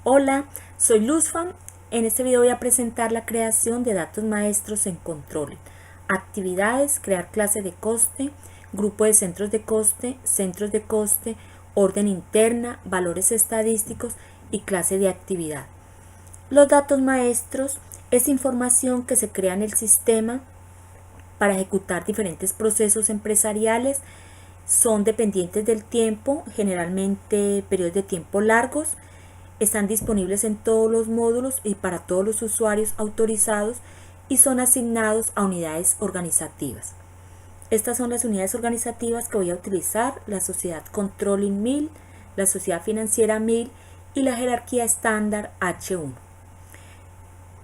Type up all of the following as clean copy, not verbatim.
Hola, soy Luzfa. En este video voy a presentar la creación de datos maestros en Controlling. Actividades, crear clase de coste, grupo de centros de coste, orden interna, valores estadísticos y clase de actividad. Los datos maestros es información que se crea en el sistema para ejecutar diferentes procesos empresariales. Son dependientes del tiempo, generalmente periodos de tiempo largos. Están disponibles en todos los módulos y para todos los usuarios autorizados y son asignados a unidades organizativas. Estas son las unidades organizativas que voy a utilizar: la sociedad Controlling 1000, la sociedad financiera 1000 y la jerarquía estándar H1.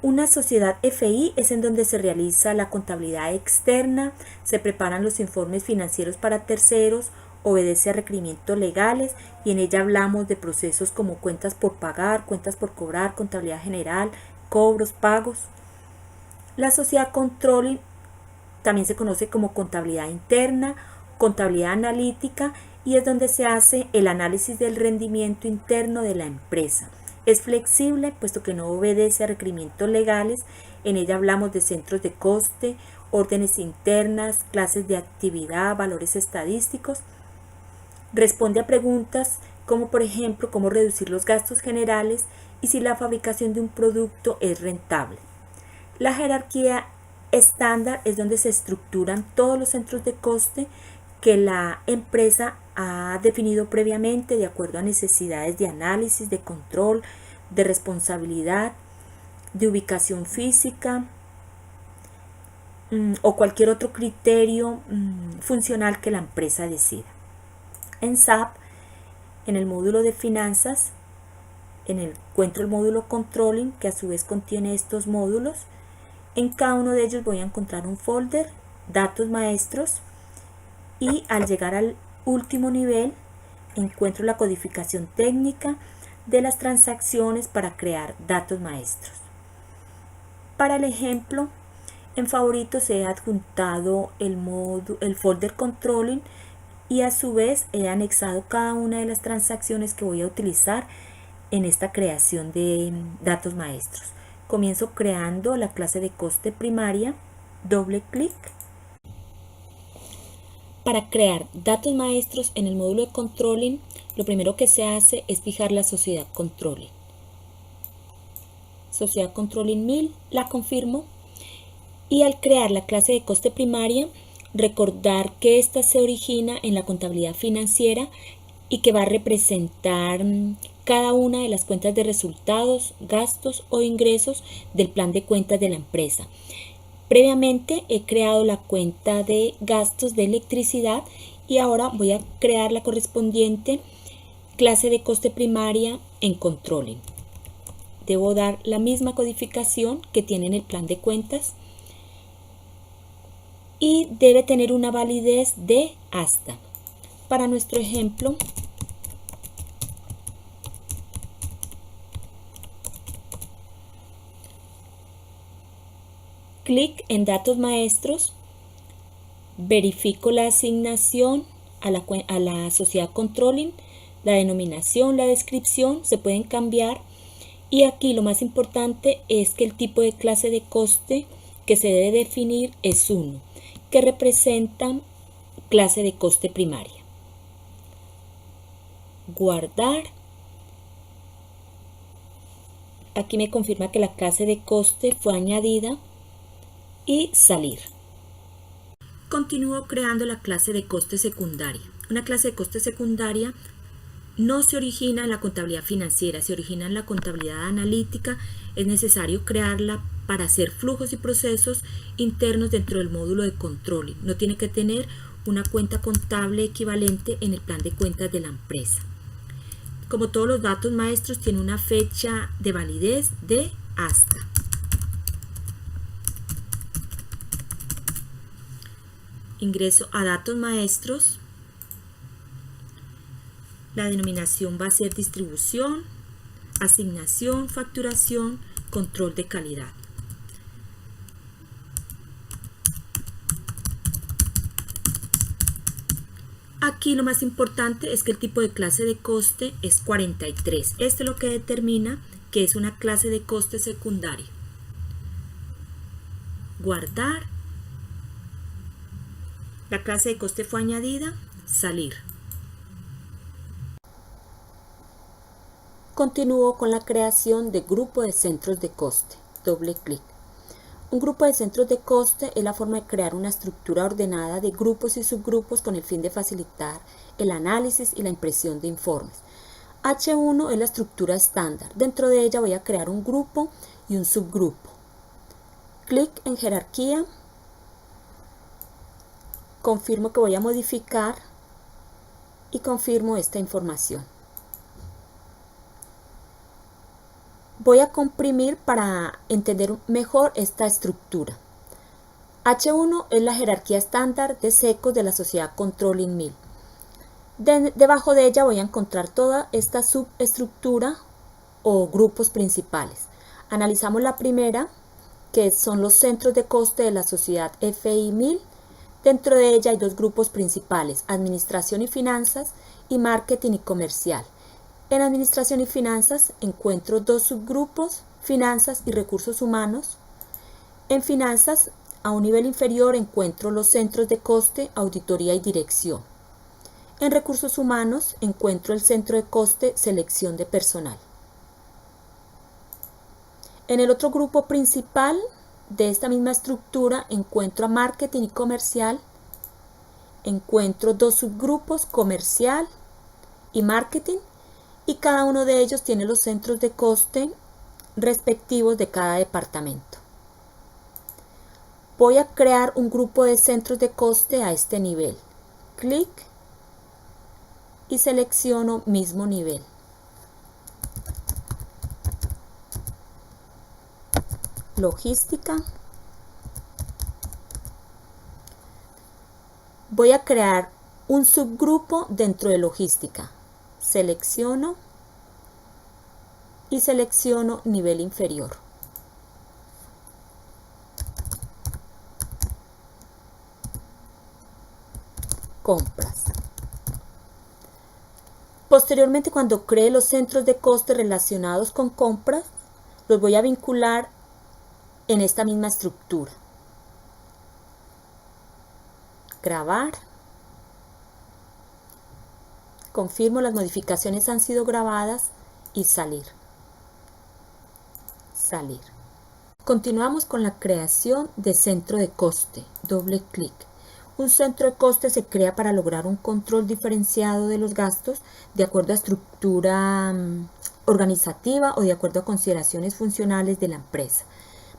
Una sociedad FI es en donde se realiza la contabilidad externa, se preparan los informes financieros para terceros, obedece a requerimientos legales y en ella hablamos de procesos como cuentas por pagar, cuentas por cobrar, contabilidad general, cobros, pagos. La sociedad Controlling también se conoce como contabilidad interna, contabilidad analítica y es donde se hace el análisis del rendimiento interno de la empresa. Es flexible puesto que no obedece a requerimientos legales. En ella hablamos de centros de coste, órdenes internas, clases de actividad, valores estadísticos. Responde a preguntas como por ejemplo cómo reducir los gastos generales y si la fabricación de un producto es rentable. La jerarquía estándar es donde se estructuran todos los centros de coste que la empresa ha definido previamente de acuerdo a necesidades de análisis, de control, de responsabilidad, de ubicación física o cualquier otro criterio funcional que la empresa decida. En SAP, en el módulo de finanzas, encuentro el módulo Controlling, que a su vez contiene estos módulos. En cada uno de ellos voy a encontrar un folder, datos maestros, y al llegar al último nivel encuentro la codificación técnica de las transacciones para crear datos maestros. Para el ejemplo, en favoritos he adjuntado el folder Controlling y a su vez he anexado cada una de las transacciones que voy a utilizar en esta creación de datos maestros. Comienzo creando la clase de coste primaria, doble clic. Para crear datos maestros en el módulo de Controlling, lo primero que se hace es fijar la sociedad Controlling. Sociedad Controlling 1000, la confirmo. Y al crear la clase de coste primaria, recordar que esta se origina en la contabilidad financiera y que va a representar cada una de las cuentas de resultados, gastos o ingresos del plan de cuentas de la empresa. Previamente he creado la cuenta de gastos de electricidad y ahora voy a crear la correspondiente clase de coste primaria en Controlling. Debo dar la misma codificación que tiene en el plan de cuentas y debe tener una validez de hasta. Para nuestro ejemplo, clic en datos maestros, verifico la asignación a la sociedad Controlling, la denominación, la descripción se pueden cambiar y aquí lo más importante es que el tipo de clase de coste que se debe definir es 1, que representa clase de coste primaria. Guardar. Aquí me confirma que la clase de coste fue añadida y salir. Continúo creando la clase de coste secundaria. Una clase de coste secundaria no se origina en la contabilidad financiera, se origina en la contabilidad analítica. Es necesario crearla para hacer flujos y procesos internos dentro del módulo de Controlling. No tiene que tener una cuenta contable equivalente en el plan de cuentas de la empresa. Como todos los datos maestros, tiene una fecha de validez de hasta. Ingreso a datos maestros. La denominación va a ser distribución, asignación, facturación, control de calidad. Aquí lo más importante es que el tipo de clase de coste es 43. Esto es lo que determina que es una clase de coste secundaria. Guardar. La clase de coste fue añadida. Salir. Continúo con la creación de grupo de centros de coste. Doble clic. Un grupo de centros de coste es la forma de crear una estructura ordenada de grupos y subgrupos con el fin de facilitar el análisis y la impresión de informes. H1 es la estructura estándar. Dentro de ella voy a crear un grupo y un subgrupo. Clic en jerarquía. Confirmo que voy a modificar y confirmo esta información. Voy a comprimir para entender mejor esta estructura. H1 es la jerarquía estándar de secos de la sociedad Controlling 1000. Debajo de ella voy a encontrar toda esta subestructura o grupos principales. Analizamos la primera, que son los centros de coste de la sociedad FI 1000. Dentro de ella hay dos grupos principales, administración y finanzas y marketing y comercial. En administración y finanzas encuentro dos subgrupos, finanzas y recursos humanos. En finanzas, a un nivel inferior, encuentro los centros de coste, auditoría y dirección. En recursos humanos encuentro el centro de coste, selección de personal. En el otro grupo principal de esta misma estructura encuentro a marketing y comercial. Encuentro dos subgrupos, comercial y marketing. Y cada uno de ellos tiene los centros de coste respectivos de cada departamento. Voy a crear un grupo de centros de coste a este nivel. Clic y selecciono mismo nivel. Logística. Voy a crear un subgrupo dentro de logística. Selecciono y selecciono nivel inferior. Compras. Posteriormente, cuando cree los centros de coste relacionados con compras, los voy a vincular en esta misma estructura. Grabar. Confirmo las modificaciones han sido grabadas y salir. Salir. Continuamos con la creación de centro de coste. Doble clic. Un centro de coste se crea para lograr un control diferenciado de los gastos de acuerdo a estructura organizativa o de acuerdo a consideraciones funcionales de la empresa.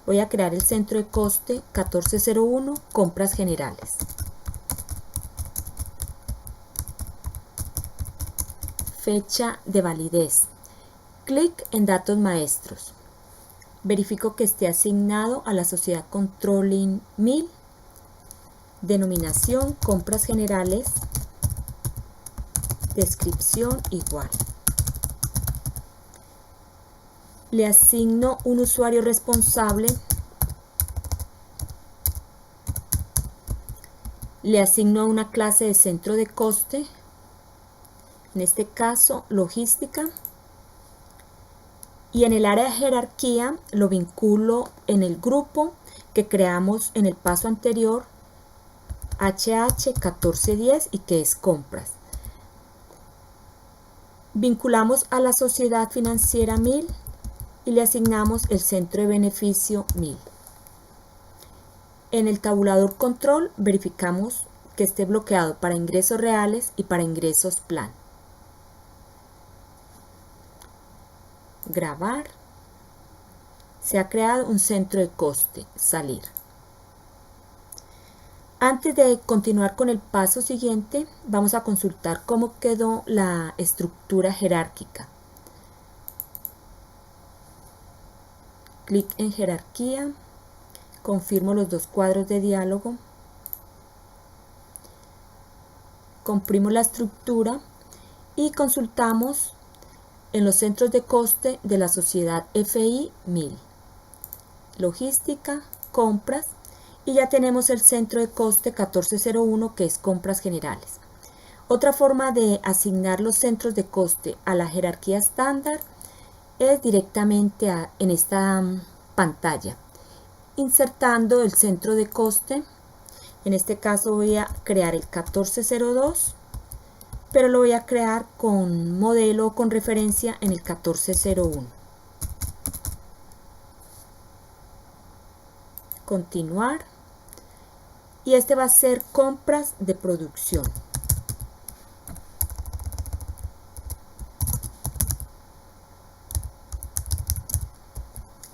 Voy a crear el centro de coste 1401, compras generales. Fecha de validez. Clic en datos maestros. Verifico que esté asignado a la sociedad Controlling 1000. Denominación, compras generales. Descripción igual. Le asigno un usuario responsable. Le asigno una clase de centro de coste. En este caso, logística. Y en el área de jerarquía lo vinculo en el grupo que creamos en el paso anterior, HH1410, y que es compras. Vinculamos a la sociedad financiera 1000 y le asignamos el centro de beneficio 1000. En el tabulador control verificamos que esté bloqueado para ingresos reales y para ingresos plan. Grabar. Se ha creado un centro de coste. Salir. Antes de continuar con el paso siguiente, vamos a consultar cómo quedó la estructura jerárquica. Clic en jerarquía. Confirmo los dos cuadros de diálogo. Comprimo la estructura y consultamos en los centros de coste de la sociedad FI 1000. Logística, compras, y ya tenemos el centro de coste 1401, que es compras generales. Otra forma de asignar los centros de coste a la jerarquía estándar es directamente en esta pantalla, insertando el centro de coste. En este caso voy a crear el 1402, pero lo voy a crear con modelo o con referencia en el 1401. Continuar. Y este va a ser compras de producción.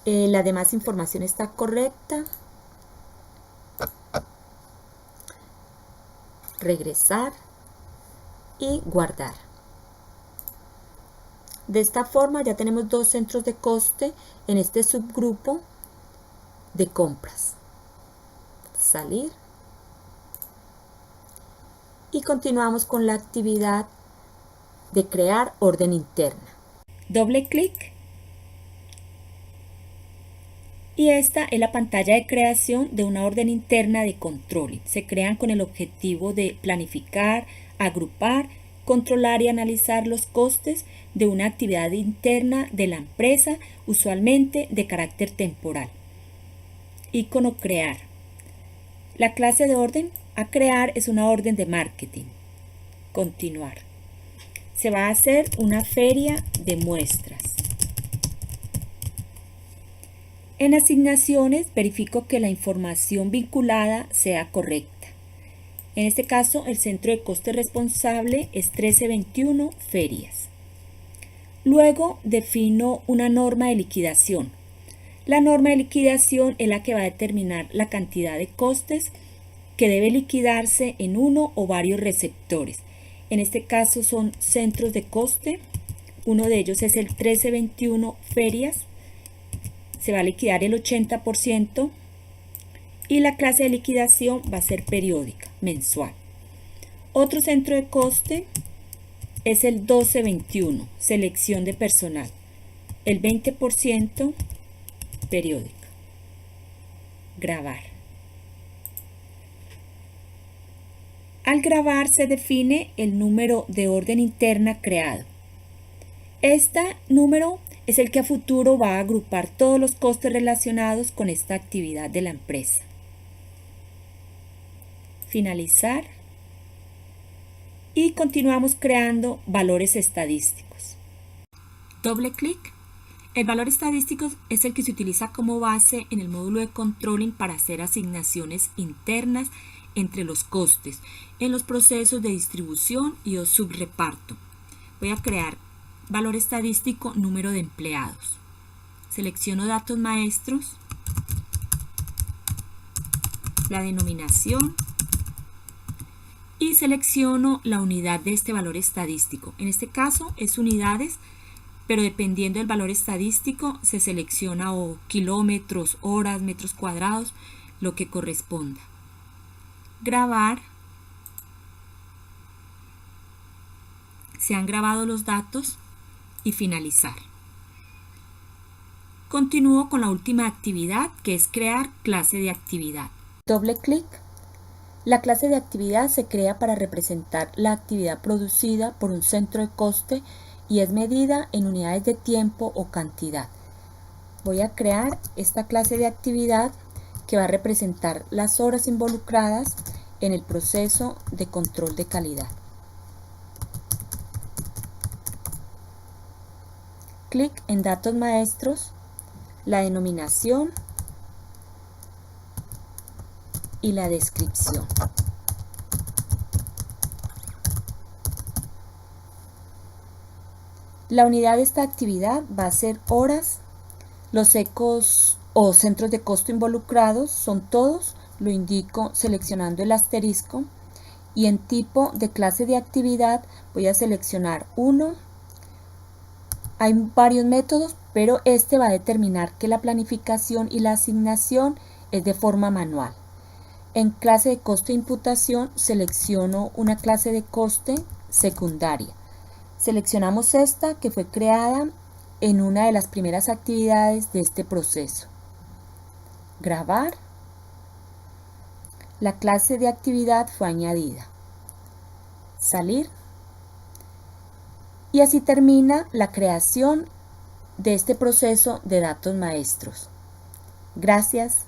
La demás información está correcta. Regresar y guardar. De esta forma ya tenemos dos centros de coste en este subgrupo de compras. Salir. Y continuamos con la actividad de crear orden interna. Doble clic. Y esta es la pantalla de creación de una orden interna de control. Se crean con el objetivo de planificar, agrupar, controlar y analizar los costes de una actividad interna de la empresa, usualmente de carácter temporal. Icono crear. La clase de orden a crear es una orden de marketing. Continuar. Se va a hacer una feria de muestras. En asignaciones verifico que la información vinculada sea correcta. En este caso, el centro de coste responsable es 1321 ferias. Luego defino una norma de liquidación. La norma de liquidación es la que va a determinar la cantidad de costes que debe liquidarse en uno o varios receptores. En este caso son centros de coste. Uno de ellos es el 1321 ferias. Se va a liquidar el 80% y la clase de liquidación va a ser periódica, mensual. Otro centro de coste es el 1221, selección de personal, el 20% periódico. Grabar. Al grabar se define el número de orden interna creado. Este número es el que a futuro va a agrupar todos los costes relacionados con esta actividad de la empresa. Finalizar. Y continuamos creando valores estadísticos. Doble clic. El valor estadístico es el que se utiliza como base en el módulo de controlling para hacer asignaciones internas entre los costes en los procesos de distribución y o subreparto. Voy a crear valor estadístico, número de empleados. Selecciono datos maestros, la denominación y selecciono la unidad de este valor estadístico. En este caso es unidades, pero dependiendo del valor estadístico se selecciona o kilómetros, horas, metros cuadrados, lo que corresponda. Grabar. Se han grabado los datos y finalizar. Continúo con la última actividad, que es crear clase de actividad. Doble clic. La clase de actividad se crea para representar la actividad producida por un centro de coste y es medida en unidades de tiempo o cantidad. Voy a crear esta clase de actividad que va a representar las horas involucradas en el proceso de control de calidad. Clic en datos maestros, la denominación y la descripción. La unidad de esta actividad va a ser horas. Los ecos o centros de costo involucrados son todos, lo indico seleccionando el asterisco, y en tipo de clase de actividad voy a seleccionar uno. Hay varios métodos, pero este va a determinar que la planificación y la asignación es de forma manual. En clase de coste e imputación selecciono una clase de coste secundaria. Seleccionamos esta que fue creada en una de las primeras actividades de este proceso. Grabar. La clase de actividad fue añadida. salir. Y así termina la creación de este proceso de datos maestros. Gracias.